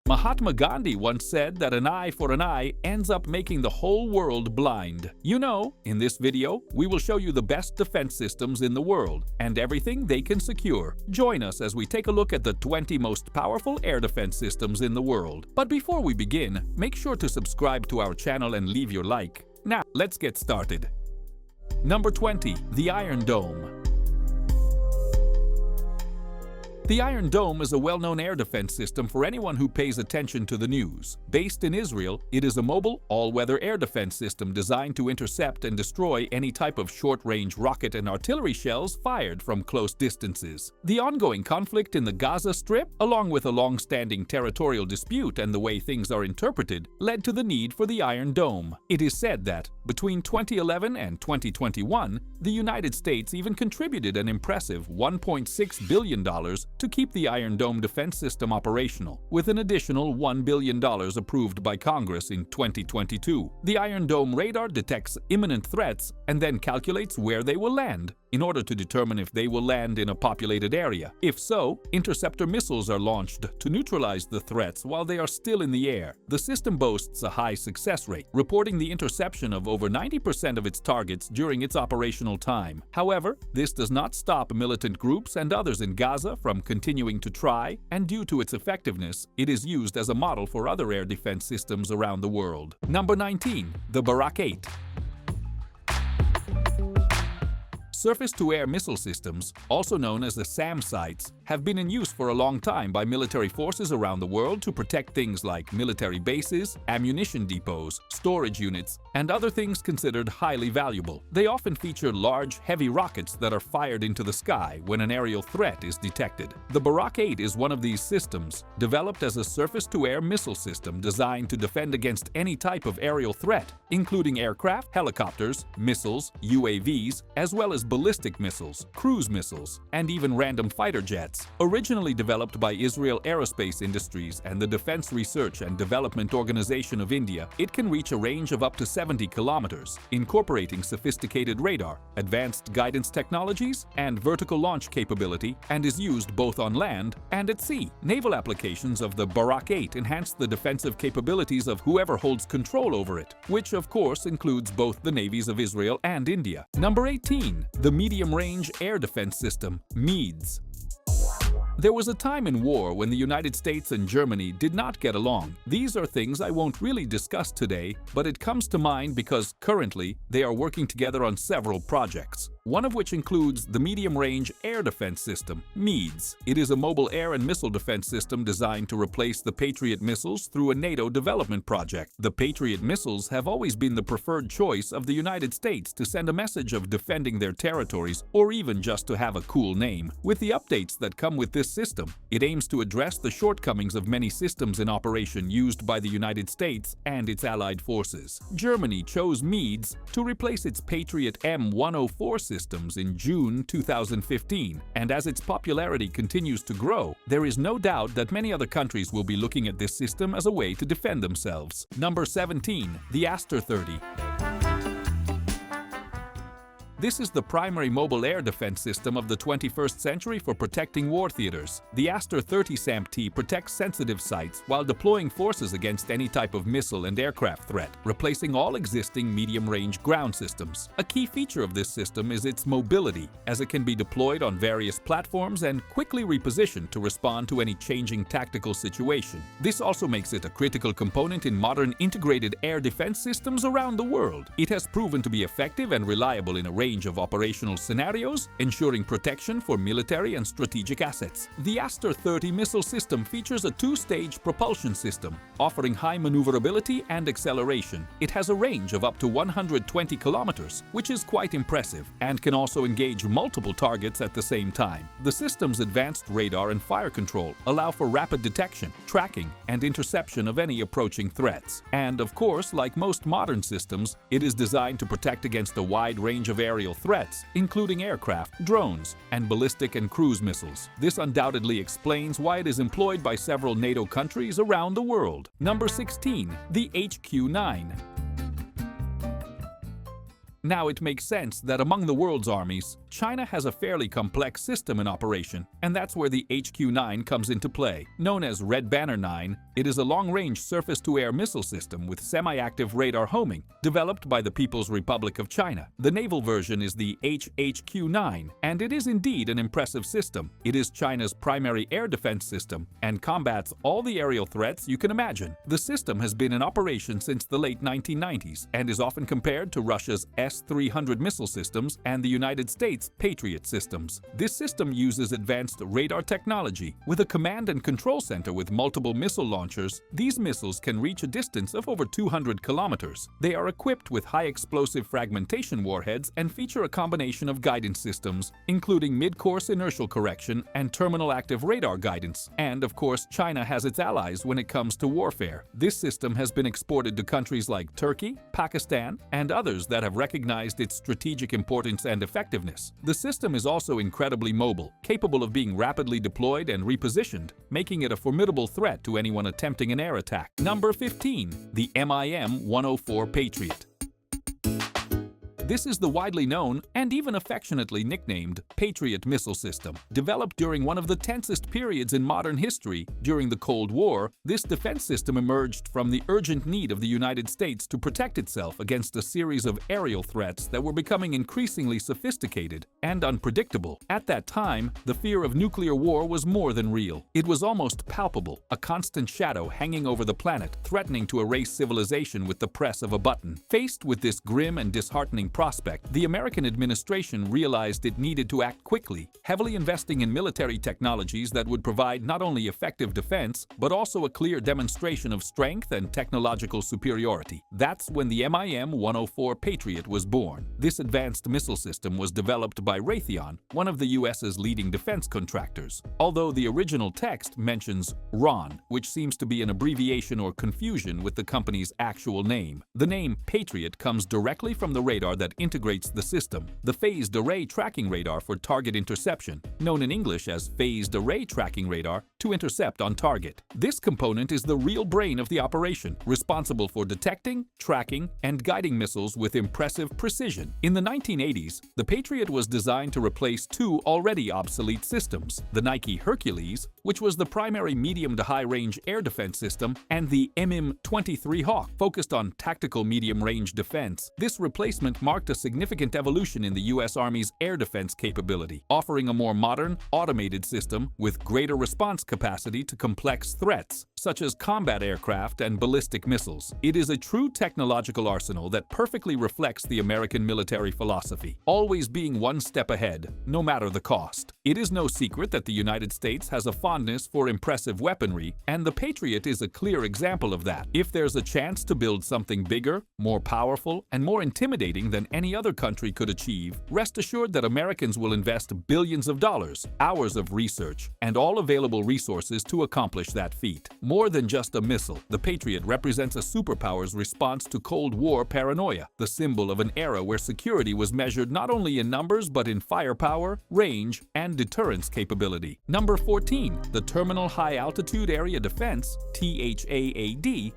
Mahatma Gandhi once said that an eye for an eye ends up making the whole world blind. You know, in this video, we will show you the best defense systems in the world and everything they can secure. Join us as we take a look at the 20 most powerful air defense systems in the world. But before we begin, make sure to subscribe to our channel and leave your like. Now, let's get started. Number 20. The Iron Dome. The Iron Dome is a well-known air defense system for anyone who pays attention to the news. Based in Israel, it is a mobile, all-weather air defense system designed to intercept and destroy any type of short-range rocket and artillery shells fired from close distances. The ongoing conflict in the Gaza Strip, along with a long-standing territorial dispute and the way things are interpreted, led to the need for the Iron Dome. It is said that, between 2011 and 2021, the United States even contributed an impressive $1.6 billion to keep the Iron Dome defense system operational, with an additional $1 billion approved by Congress in 2022. The Iron Dome radar detects imminent threats and then calculates where they will land in order to determine if they will land in a populated area. If so, interceptor missiles are launched to neutralize the threats while they are still in the air. The system boasts a high success rate, reporting the interception of over 90% of its targets during its operational time. However, this does not stop militant groups and others in Gaza from continuing to try, and due to its effectiveness, it is used as a model for other air defense systems around the world. Number 19. The Barak 8. Surface-to-air missile systems, also known as the SAM sites, have been in use for a long time by military forces around the world to protect things like military bases, ammunition depots, storage units, and other things considered highly valuable. They often feature large, heavy rockets that are fired into the sky when an aerial threat is detected. The Barak 8 is one of these systems, developed as a surface-to-air missile system designed to defend against any type of aerial threat, including aircraft, helicopters, missiles, UAVs, as well as ballistic missiles, cruise missiles, and even random fighter jets. Originally developed by Israel Aerospace Industries and the Defense Research and Development Organization of India, it can reach a range of up to 70 kilometers, incorporating sophisticated radar, advanced guidance technologies, and vertical launch capability, and is used both on land and at sea. Naval applications of the Barak 8 enhance the defensive capabilities of whoever holds control over it, which of course includes both the navies of Israel and India. Number 18. The Medium Range Air Defense System, MEADS. There was a time in war when the United States and Germany did not get along. These are things I won't really discuss today, but it comes to mind because currently they are working together on several projects, one of which includes the Medium Range Air Defense System, MEADS. It is a mobile air and missile defense system designed to replace the Patriot missiles through a NATO development project. The Patriot missiles have always been the preferred choice of the United States to send a message of defending their territories or even just to have a cool name. With the updates that come with this system, it aims to address the shortcomings of many systems in operation used by the United States and its allied forces. Germany chose MEADS to replace its Patriot M104 systems in June 2015, and as its popularity continues to grow, there is no doubt that many other countries will be looking at this system as a way to defend themselves. Number 17. The Aster 30. This is the primary mobile air defense system of the 21st century for protecting war theaters. The Aster 30 SAMP-T protects sensitive sites while deploying forces against any type of missile and aircraft threat, replacing all existing medium-range ground systems. A key feature of this system is its mobility, as it can be deployed on various platforms and quickly repositioned to respond to any changing tactical situation. This also makes it a critical component in modern integrated air defense systems around the world. It has proven to be effective and reliable in a range of operational scenarios, ensuring protection for military and strategic assets. The Aster 30 missile system features a two-stage propulsion system, offering high maneuverability and acceleration. It has a range of up to 120 kilometers, which is quite impressive, and can also engage multiple targets at the same time. The system's advanced radar and fire control allow for rapid detection, tracking, and interception of any approaching threats. And of course, like most modern systems, it is designed to protect against a wide range of aerial threats, including aircraft, drones, and ballistic and cruise missiles. This undoubtedly explains why it is employed by several NATO countries around the world. Number 16. The HQ-9. Now it makes sense that among the world's armies, China has a fairly complex system in operation, and that's where the HQ-9 comes into play. Known as Red Banner 9, it is a long-range surface-to-air missile system with semi-active radar homing, developed by the People's Republic of China. The naval version is the HQ-9, and it is indeed an impressive system. It is China's primary air defense system and combats all the aerial threats you can imagine. The system has been in operation since the late 1990s and is often compared to Russia's S-300 missile systems and the United States' Patriot systems. This system uses advanced radar technology. With a command and control center with multiple missile launchers, these missiles can reach a distance of over 200 kilometers. They are equipped with high-explosive fragmentation warheads and feature a combination of guidance systems, including mid-course inertial correction and terminal active radar guidance. And, of course, China has its allies when it comes to warfare. This system has been exported to countries like Turkey, Pakistan, and others that have recognized its strategic importance and effectiveness. The system is also incredibly mobile, capable of being rapidly deployed and repositioned, making it a formidable threat to anyone attempting an air attack. Number 15. The MIM-104 Patriot. This is the widely known and even affectionately nicknamed Patriot missile system. Developed during one of the tensest periods in modern history, during the Cold War, this defense system emerged from the urgent need of the United States to protect itself against a series of aerial threats that were becoming increasingly sophisticated and unpredictable. At that time, the fear of nuclear war was more than real. It was almost palpable, a constant shadow hanging over the planet, threatening to erase civilization with the press of a button. Faced with this grim and disheartening prospect, the American administration realized it needed to act quickly, heavily investing in military technologies that would provide not only effective defense, but also a clear demonstration of strength and technological superiority. That's when the MIM-104 Patriot was born. This advanced missile system was developed by Raytheon, one of the US's leading defense contractors. Although the original text mentions RON, which seems to be an abbreviation or confusion with the company's actual name. The name Patriot comes directly from the radar that integrates the system, the Phased Array Tracking Radar for target interception, known in English as Phased Array Tracking Radar, to intercept on target. This component is the real brain of the operation, responsible for detecting, tracking, and guiding missiles with impressive precision. In the 1980s, the Patriot was designed to replace two already obsolete systems, the Nike Hercules, which was the primary medium to high-range air defense system, and the MM-23 Hawk, focused on tactical medium-range defense. This replacement marked a significant evolution in the U.S. Army's air defense capability, offering a more modern, automated system with greater response capacity to complex threats, such as combat aircraft and ballistic missiles. It is a true technological arsenal that perfectly reflects the American military philosophy, always being one step ahead, no matter the cost. It is no secret that the United States has a fondness for impressive weaponry, and the Patriot is a clear example of that. If there's a chance to build something bigger, more powerful, and more intimidating than any other country could achieve, rest assured that Americans will invest billions of dollars, hours of research, and all available resources to accomplish that feat. More than just a missile, the Patriot represents a superpower's response to Cold War paranoia, the symbol of an era where security was measured not only in numbers but in firepower, range, and deterrence capability. Number 14. The Terminal High Altitude Area Defense, THAAD.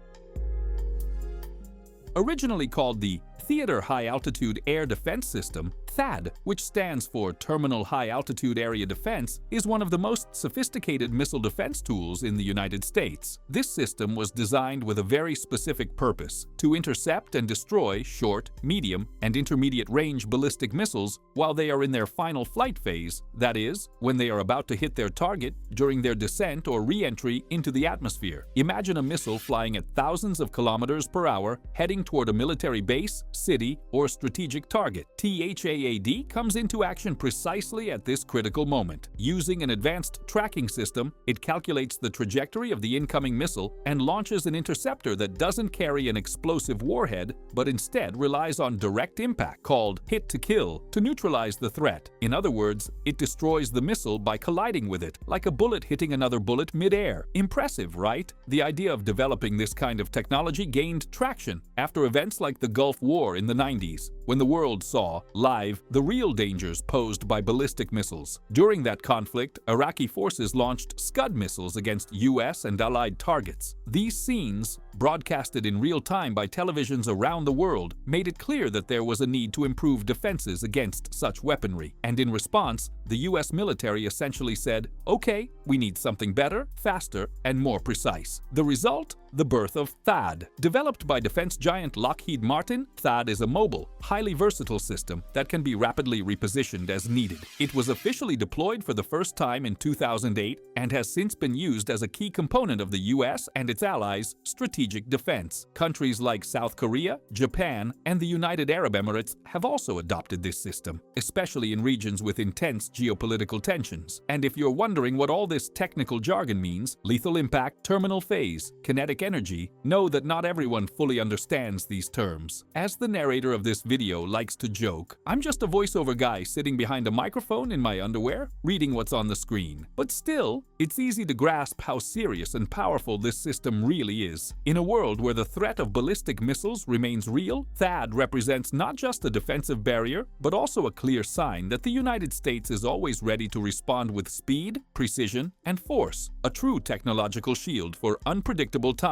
Originally called the Theater High Altitude Air Defense System, THAAD, which stands for Terminal High Altitude Area Defense, is one of the most sophisticated missile defense tools in the United States. This system was designed with a very specific purpose: to intercept and destroy short, medium, and intermediate range ballistic missiles while they are in their final flight phase, that is, when they are about to hit their target during their descent or re-entry into the atmosphere. Imagine a missile flying at thousands of kilometers per hour, heading toward a military base, city, or strategic target. THAAD comes into action precisely at this critical moment. Using an advanced tracking system, it calculates the trajectory of the incoming missile and launches an interceptor that doesn't carry an explosive warhead, but instead relies on direct impact, called hit-to-kill, to neutralize the threat. In other words, it destroys the missile by colliding with it, like a bullet hitting another bullet mid-air. Impressive, right? The idea of developing this kind of technology gained traction after events like the Gulf War war in the 90s, when the world saw, live, the real dangers posed by ballistic missiles. During that conflict, Iraqi forces launched Scud missiles against US and allied targets. These scenes, broadcasted in real time by televisions around the world, made it clear that there was a need to improve defenses against such weaponry. And in response, the US military essentially said, okay, we need something better, faster, and more precise. The result? The birth of THAAD. Developed by defense giant Lockheed Martin, THAAD is a mobile, highly versatile system that can be rapidly repositioned as needed. It was officially deployed for the first time in 2008 and has since been used as a key component of the US and its allies' strategic defense. Countries like South Korea, Japan, and the United Arab Emirates have also adopted this system, especially in regions with intense geopolitical tensions. And if you're wondering what all this technical jargon means, lethal impact, terminal phase, kinetic energy, know that not everyone fully understands these terms. As the narrator of this video likes to joke, I'm just a voiceover guy sitting behind a microphone in my underwear, reading what's on the screen. But still, it's easy to grasp how serious and powerful this system really is. In a world where the threat of ballistic missiles remains real, THAAD represents not just a defensive barrier, but also a clear sign that the United States is always ready to respond with speed, precision, and force, a true technological shield for unpredictable times.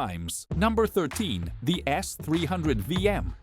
Number 13. The S-300VM.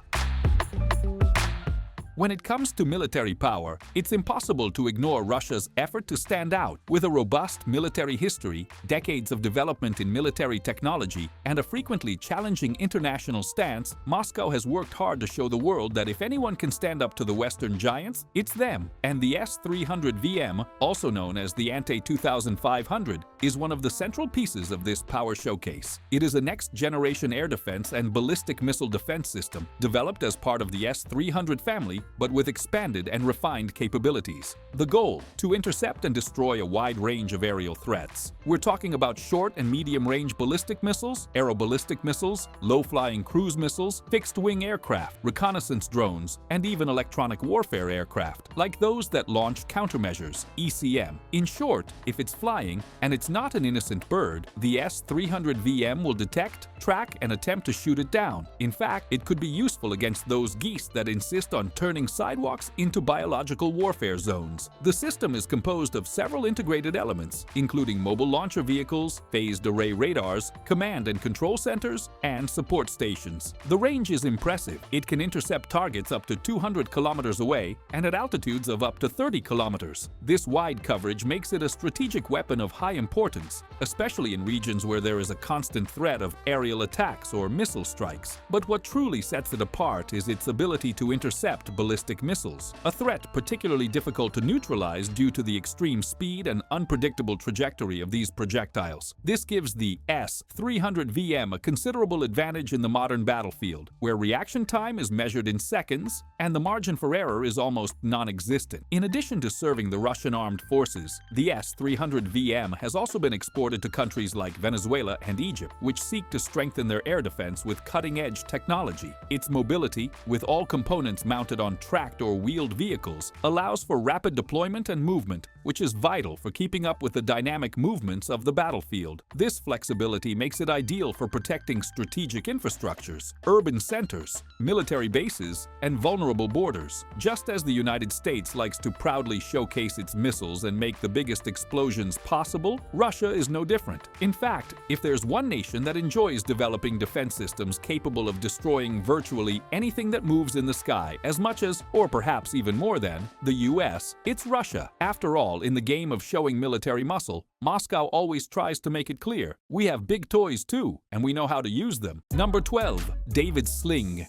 When it comes to military power, it's impossible to ignore Russia's effort to stand out. With a robust military history, decades of development in military technology, and a frequently challenging international stance, Moscow has worked hard to show the world that if anyone can stand up to the Western giants, it's them. And the S-300VM, also known as the Ante-2500, is one of the central pieces of this power showcase. It is a next-generation air defense and ballistic missile defense system, developed as part of the S-300 family, but with expanded and refined capabilities. The goal: to intercept and destroy a wide range of aerial threats. We're talking about short and medium-range ballistic missiles, aeroballistic missiles, low-flying cruise missiles, fixed-wing aircraft, reconnaissance drones, and even electronic warfare aircraft, like those that launch countermeasures, ECM. In short, if it's flying, and it's not an innocent bird, the S-300VM will detect, track, and attempt to shoot it down. In fact, it could be useful against those geese that insist on turning sidewalks into biological warfare zones. The system is composed of several integrated elements, including mobile launcher vehicles, phased array radars, command and control centers, and support stations. The range is impressive. It can intercept targets up to 200 kilometers away and at altitudes of up to 30 kilometers. This wide coverage makes it a strategic weapon of high importance, especially in regions where there is a constant threat of aerial attacks or missile strikes. But what truly sets it apart is its ability to intercept ballistic missiles, a threat particularly difficult to neutralize due to the extreme speed and unpredictable trajectory of these projectiles. This gives the S-300VM a considerable advantage in the modern battlefield, where reaction time is measured in seconds and the margin for error is almost non-existent. In addition to serving the Russian armed forces, the S-300VM has also been exported to countries like Venezuela and Egypt, which seek to strengthen their air defense with cutting-edge technology. Its mobility, with all components mounted on tracked or wheeled vehicles, allows for rapid deployment and movement, which is vital for keeping up with the dynamic movements of the battlefield. This flexibility makes it ideal for protecting strategic infrastructures, urban centers, military bases, and vulnerable borders. Just as the United States likes to proudly showcase its missiles and make the biggest explosions possible, Russia is no different. In fact, if there's one nation that enjoys developing defense systems capable of destroying virtually anything that moves in the sky as much as, or perhaps even more than, the US, it's Russia. After all, in the game of showing military muscle, Moscow always tries to make it clear, we have big toys too, and we know how to use them. Number 12. David's Sling.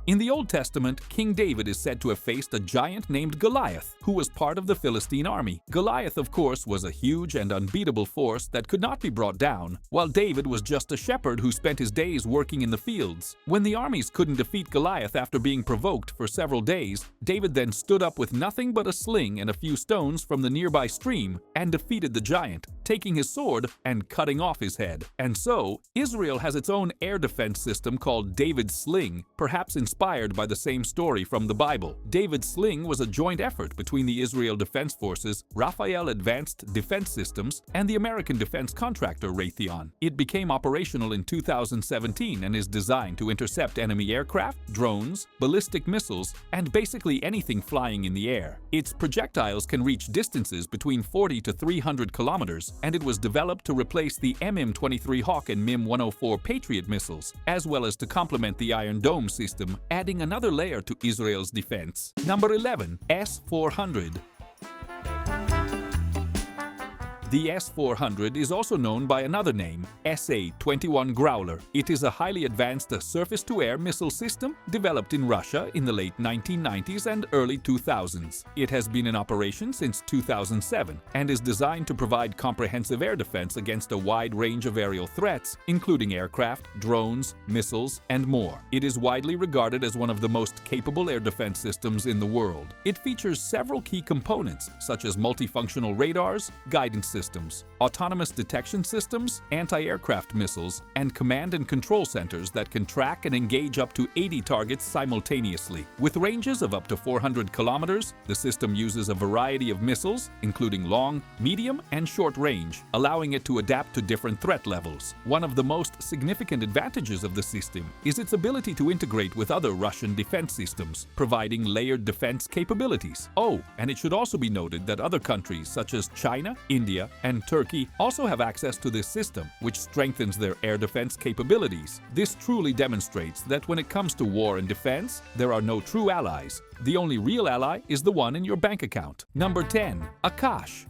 In the Old Testament, King David is said to have faced a giant named Goliath, who was part of the Philistine army. Goliath, of course, was a huge and unbeatable force that could not be brought down, while David was just a shepherd who spent his days working in the fields. When the armies couldn't defeat Goliath after being provoked for several days, David then stood up with nothing but a sling and a few stones from the nearby stream and defeated the giant. taking his sword and cutting off his head. And so, Israel has its own air defense system called David's Sling, perhaps inspired by the same story from the Bible. David's Sling was a joint effort between the Israel Defense Forces, Rafael Advanced Defense Systems, and the American defense contractor Raytheon. It became operational in 2017 and is designed to intercept enemy aircraft, drones, ballistic missiles, and basically anything flying in the air. Its projectiles can reach distances between 40 to 300 kilometers, and it was developed to replace the MM-23 Hawk and MIM-104 Patriot missiles, as well as to complement the Iron Dome system, adding another layer to Israel's defense. Number 11. S-400. The S-400 is also known by another name, SA-21 Growler. It is a highly advanced surface-to-air missile system developed in Russia in the late 1990s and early 2000s. It has been in operation since 2007 and is designed to provide comprehensive air defense against a wide range of aerial threats, including aircraft, drones, missiles, and more. It is widely regarded as one of the most capable air defense systems in the world. It features several key components, such as multifunctional radars, guidance systems, autonomous detection systems, anti-aircraft missiles, and command and control centers that can track and engage up to 80 targets simultaneously. With ranges of up to 400 kilometers, the system uses a variety of missiles, including long, medium, and short range, allowing it to adapt to different threat levels. One of the most significant advantages of the system is its ability to integrate with other Russian defense systems, providing layered defense capabilities. Oh, and it should also be noted that other countries such as China, India, and Turkey also have access to this system, which strengthens their air defense capabilities. This truly demonstrates that when it comes to war and defense, there are no true allies. The only real ally is the one in your bank account. Number 10. Akash.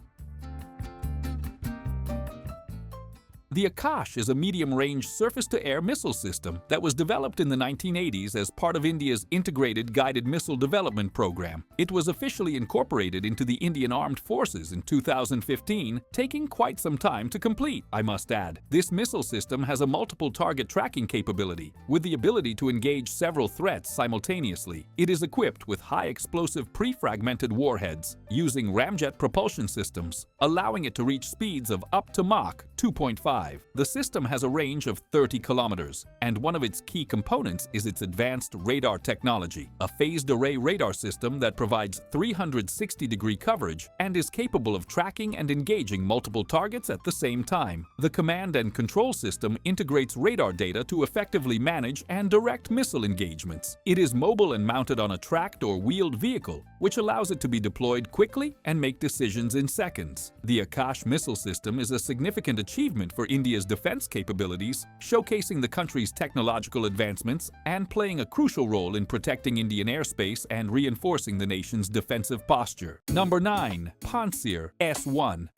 The Akash is a medium-range surface-to-air missile system that was developed in the 1980s as part of India's Integrated Guided Missile Development Program. It was officially incorporated into the Indian Armed Forces in 2015, taking quite some time to complete, I must add. This missile system has a multiple target tracking capability, with the ability to engage several threats simultaneously. It is equipped with high-explosive pre-fragmented warheads, using ramjet propulsion systems, allowing it to reach speeds of up to Mach 2.5. The system has a range of 30 kilometers, and one of its key components is its advanced radar technology, a phased array radar system that provides 360-degree coverage and is capable of tracking and engaging multiple targets at the same time. The command and control system integrates radar data to effectively manage and direct missile engagements. It is mobile and mounted on a tracked or wheeled vehicle, which allows it to be deployed quickly and make decisions in seconds. The Akash missile system is a significant achievement for India's defense capabilities, showcasing the country's technological advancements and playing a crucial role in protecting Indian airspace and reinforcing the nation's defensive posture. Number 9. Pantsir S-1.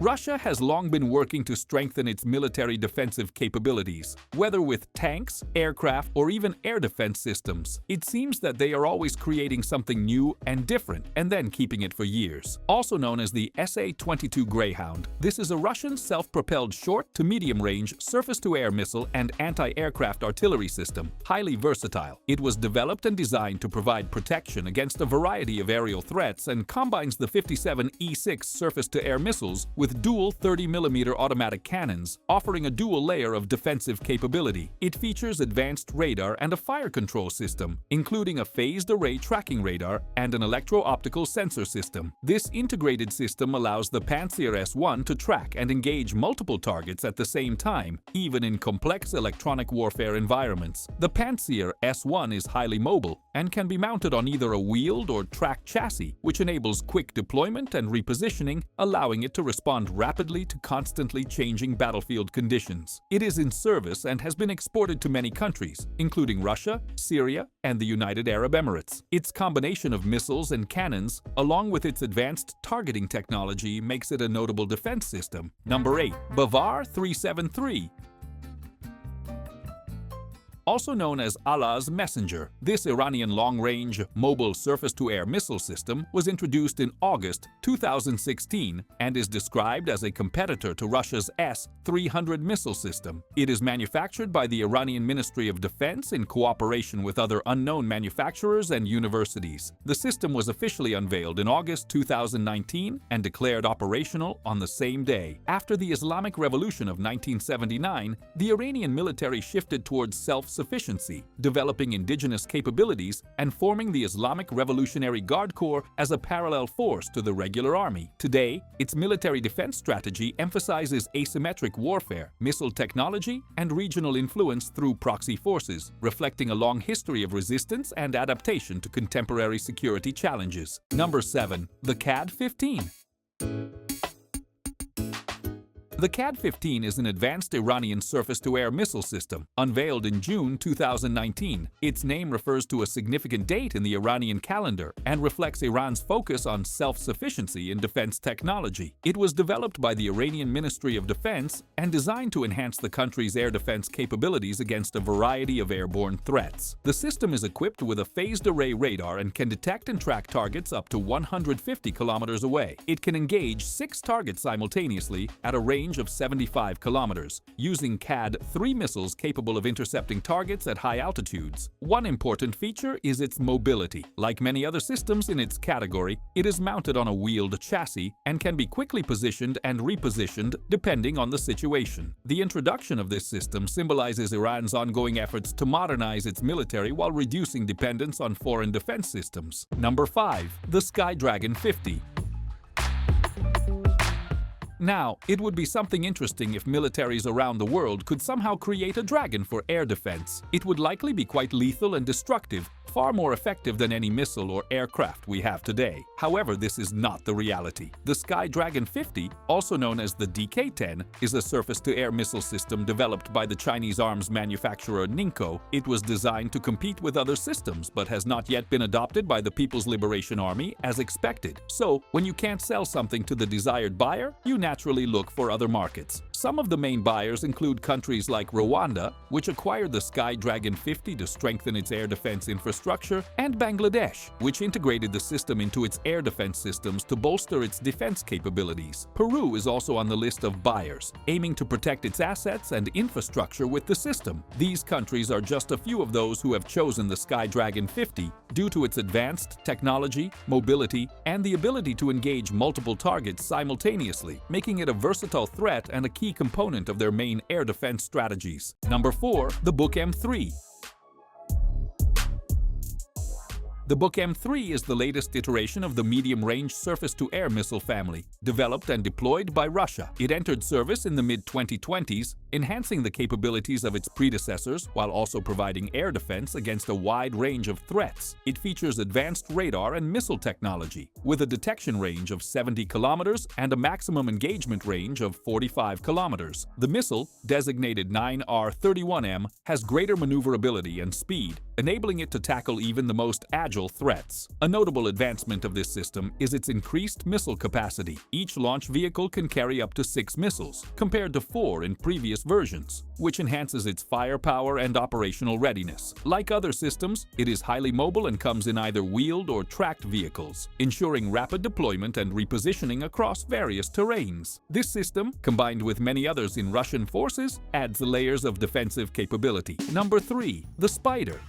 Russia has long been working to strengthen its military defensive capabilities, whether with tanks, aircraft, or even air defense systems. It seems that they are always creating something new and different, and then keeping it for years. Also known as the SA-22 Greyhound, this is a Russian self-propelled short to medium-range surface-to-air missile and anti-aircraft artillery system, highly versatile. It was developed and designed to provide protection against a variety of aerial threats and combines the 57 E-6 surface-to-air missiles with dual 30mm automatic cannons, offering a dual layer of defensive capability. It features advanced radar and a fire control system, including a phased array tracking radar and an electro-optical sensor system. This integrated system allows the Pantsir S-1 to track and engage multiple targets at the same time, even in complex electronic warfare environments. The Pantsir S-1 is highly mobile and can be mounted on either a wheeled or tracked chassis, which enables quick deployment and repositioning, allowing it to respond rapidly to constantly changing battlefield conditions. It is in service and has been exported to many countries, including Russia, Syria, and the United Arab Emirates. Its combination of missiles and cannons, along with its advanced targeting technology, makes it a notable defense system. Number 8. Bavar 373. also known as Allah's Messenger. This Iranian long-range mobile surface-to-air missile system was introduced in August 2016 and is described as a competitor to Russia's S-300 missile system. It is manufactured by the Iranian Ministry of Defense in cooperation with other unknown manufacturers and universities. The system was officially unveiled in August 2019 and declared operational on the same day. After the Islamic Revolution of 1979, the Iranian military shifted towards self-sufficiency, developing indigenous capabilities and forming the Islamic Revolutionary Guard Corps as a parallel force to the regular army. Today, its military defense strategy emphasizes asymmetric warfare, missile technology, and regional influence through proxy forces, reflecting a long history of resistance and adaptation to contemporary security challenges. Number 7. The CAD-15. The CAD-15 is an advanced Iranian surface-to-air missile system, unveiled in June 2019. Its name refers to a significant date in the Iranian calendar and reflects Iran's focus on self-sufficiency in defense technology. It was developed by the Iranian Ministry of Defense and designed to enhance the country's air defense capabilities against a variety of airborne threats. The system is equipped with a phased-array radar and can detect and track targets up to 150 kilometers away. It can engage 6 targets simultaneously at a range of 75 kilometers, using CAD-3 missiles capable of intercepting targets at high altitudes. One important feature is its mobility. Like many other systems in its category, it is mounted on a wheeled chassis and can be quickly positioned and repositioned depending on the situation. The introduction of this system symbolizes Iran's ongoing efforts to modernize its military while reducing dependence on foreign defense systems. Number 5. The Skydragon 50. Now, it would be something interesting if militaries around the world could somehow create a dragon for air defense. It would likely be quite lethal and destructive, far more effective than any missile or aircraft we have today. However, this is not the reality. The Skydragon 50, also known as the DK-10, is a surface-to-air missile system developed by the Chinese arms manufacturer Ningco. It was designed to compete with other systems, but has not yet been adopted by the People's Liberation Army as expected. So, when you can't sell something to the desired buyer, you naturally look for other markets. Some of the main buyers include countries like Rwanda, which acquired the Skydragon 50 to strengthen its air defense infrastructure, and Bangladesh, which integrated the system into its air defense systems to bolster its defense capabilities. Peru is also on the list of buyers, aiming to protect its assets and infrastructure with the system. These countries are just a few of those who have chosen the Skydragon 50 due to its advanced technology, mobility, and the ability to engage multiple targets simultaneously, making it a versatile threat and a key component of their main air defense strategies. Number 4. The Buk M3. The Buk M3 is the latest iteration of the medium-range surface-to-air missile family, developed and deployed by Russia. It entered service in the mid-2020s, enhancing the capabilities of its predecessors while also providing air defense against a wide range of threats. It features advanced radar and missile technology, with a detection range of 70 kilometers and a maximum engagement range of 45 kilometers. The missile, designated 9R31M, has greater maneuverability and speed, enabling it to tackle even the most agile threats. A notable advancement of this system is its increased missile capacity. Each launch vehicle can carry up to 6 missiles, compared to 4 in previous versions, which enhances its firepower and operational readiness. Like other systems, it is highly mobile and comes in either wheeled or tracked vehicles, ensuring rapid deployment and repositioning across various terrains. This system, combined with many others in Russian forces, adds layers of defensive capability. Number 3. The Spider.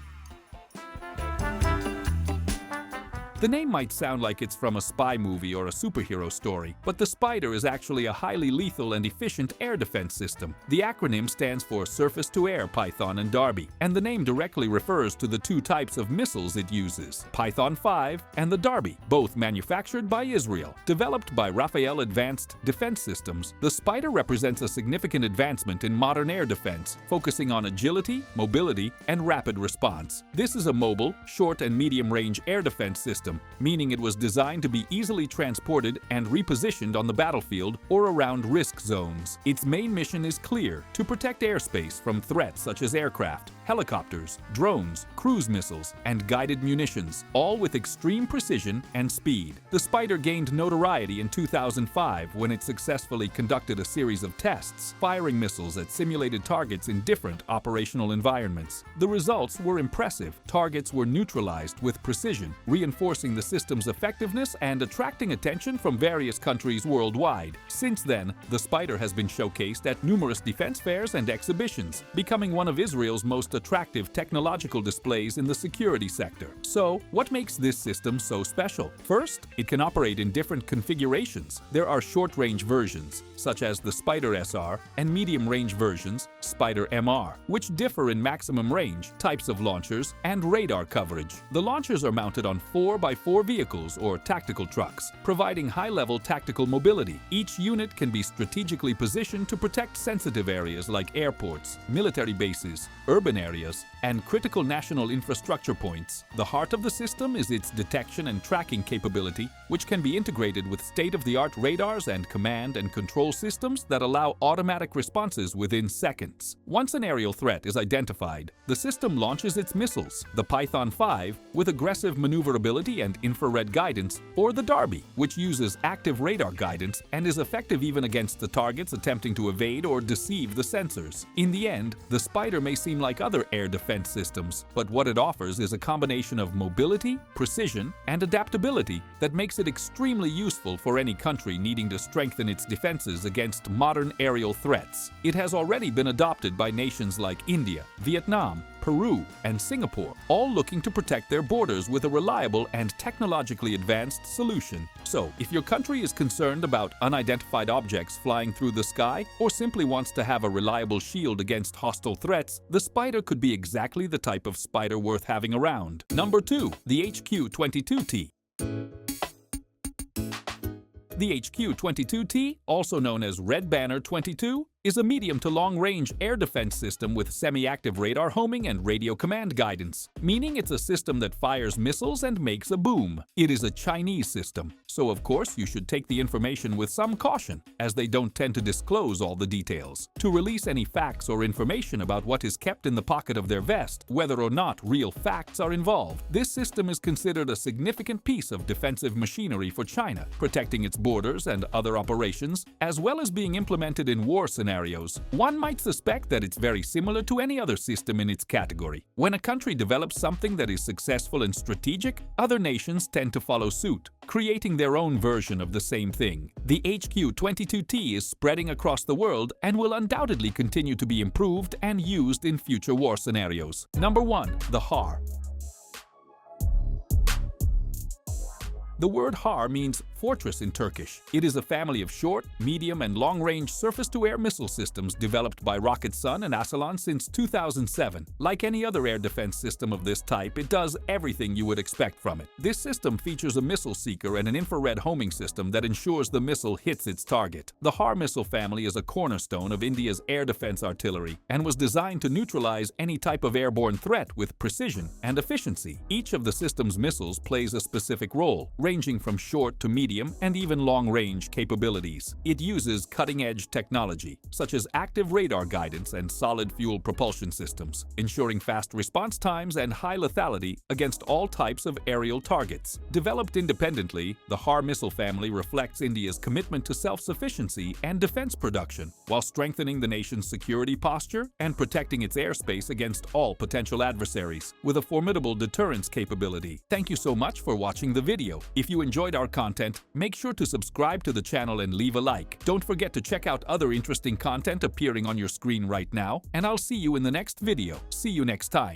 The name might sound like it's from a spy movie or a superhero story, but the Spider is actually a highly lethal and efficient air defense system. The acronym stands for Surface-to-Air Python and Darby, and the name directly refers to the 2 types of missiles it uses, Python 5 and the Darby, both manufactured by Israel. Developed by Rafael Advanced Defense Systems, the Spider represents a significant advancement in modern air defense, focusing on agility, mobility, and rapid response. This is a mobile, short and medium-range air defense system, meaning it was designed to be easily transported and repositioned on the battlefield or around risk zones. Its main mission is clear: to protect airspace from threats such as aircraft, helicopters, drones, cruise missiles, and guided munitions, all with extreme precision and speed. The Spider gained notoriety in 2005 when it successfully conducted a series of tests, firing missiles at simulated targets in different operational environments. The results were impressive. Targets were neutralized with precision, reinforcing the system's effectiveness and attracting attention from various countries worldwide. Since then, the Spider has been showcased at numerous defense fairs and exhibitions, becoming one of Israel's most attractive technological displays in the security sector. So, what makes this system so special? First, it can operate in different configurations. There are short-range versions, such as the Spider SR, and medium-range versions, Spider MR, which differ in maximum range, types of launchers, and radar coverage. The launchers are mounted on 4x4 vehicles or tactical trucks, providing high-level tactical mobility. Each unit can be strategically positioned to protect sensitive areas like airports, military bases, urban areas, and critical national infrastructure points. The heart of the system is its detection and tracking capability, which can be integrated with state-of-the-art radars and command and control systems that allow automatic responses within seconds. Once an aerial threat is identified, the system launches its missiles, the Python 5, with aggressive maneuverability and infrared guidance, or the Darby, which uses active radar guidance and is effective even against the targets attempting to evade or deceive the sensors. In the end, the Spider may seem like other air defense systems, but what it offers is a combination of mobility, precision, and adaptability that makes it extremely useful for any country needing to strengthen its defenses against modern aerial threats. It has already been adopted by nations like India, Vietnam, Peru, and Singapore, all looking to protect their borders with a reliable and technologically advanced solution. So, if your country is concerned about unidentified objects flying through the sky, or simply wants to have a reliable shield against hostile threats, the Spider could be exactly the type of Spider worth having around. Number 2. The HQ-22T. The HQ-22T, also known as Red Banner 22, is a medium to long-range air defense system with semi-active radar homing and radio command guidance, meaning it's a system that fires missiles and makes a boom. It is a Chinese system, so of course you should take the information with some caution, as they don't tend to disclose all the details. To release any facts or information about what is kept in the pocket of their vest, whether or not real facts are involved, this system is considered a significant piece of defensive machinery for China, protecting its borders and other operations, as well as being implemented in war scenarios. One might suspect that it's very similar to any other system in its category. When a country develops something that is successful and strategic, other nations tend to follow suit, creating their own version of the same thing. The HQ-22T is spreading across the world and will undoubtedly continue to be improved and used in future war scenarios. Number 1. The HAR. The word HAR means fortress in Turkish. It is a family of short, medium, and long-range surface-to-air missile systems developed by Roketsan and Aselsan since 2007. Like any other air defense system of this type, it does everything you would expect from it. This system features a missile seeker and an infrared homing system that ensures the missile hits its target. The HAR missile family is a cornerstone of India's air defense artillery and was designed to neutralize any type of airborne threat with precision and efficiency. Each of the system's missiles plays a specific role, ranging from short to medium and even long-range capabilities. It uses cutting-edge technology, such as active radar guidance and solid fuel propulsion systems, ensuring fast response times and high lethality against all types of aerial targets. Developed independently, the HAR missile family reflects India's commitment to self-sufficiency and defense production, while strengthening the nation's security posture and protecting its airspace against all potential adversaries, with a formidable deterrence capability. Thank you so much for watching the video. If you enjoyed our content, make sure to subscribe to the channel and leave a like. Don't forget to check out other interesting content appearing on your screen right now, and I'll see you in the next video. See you next time.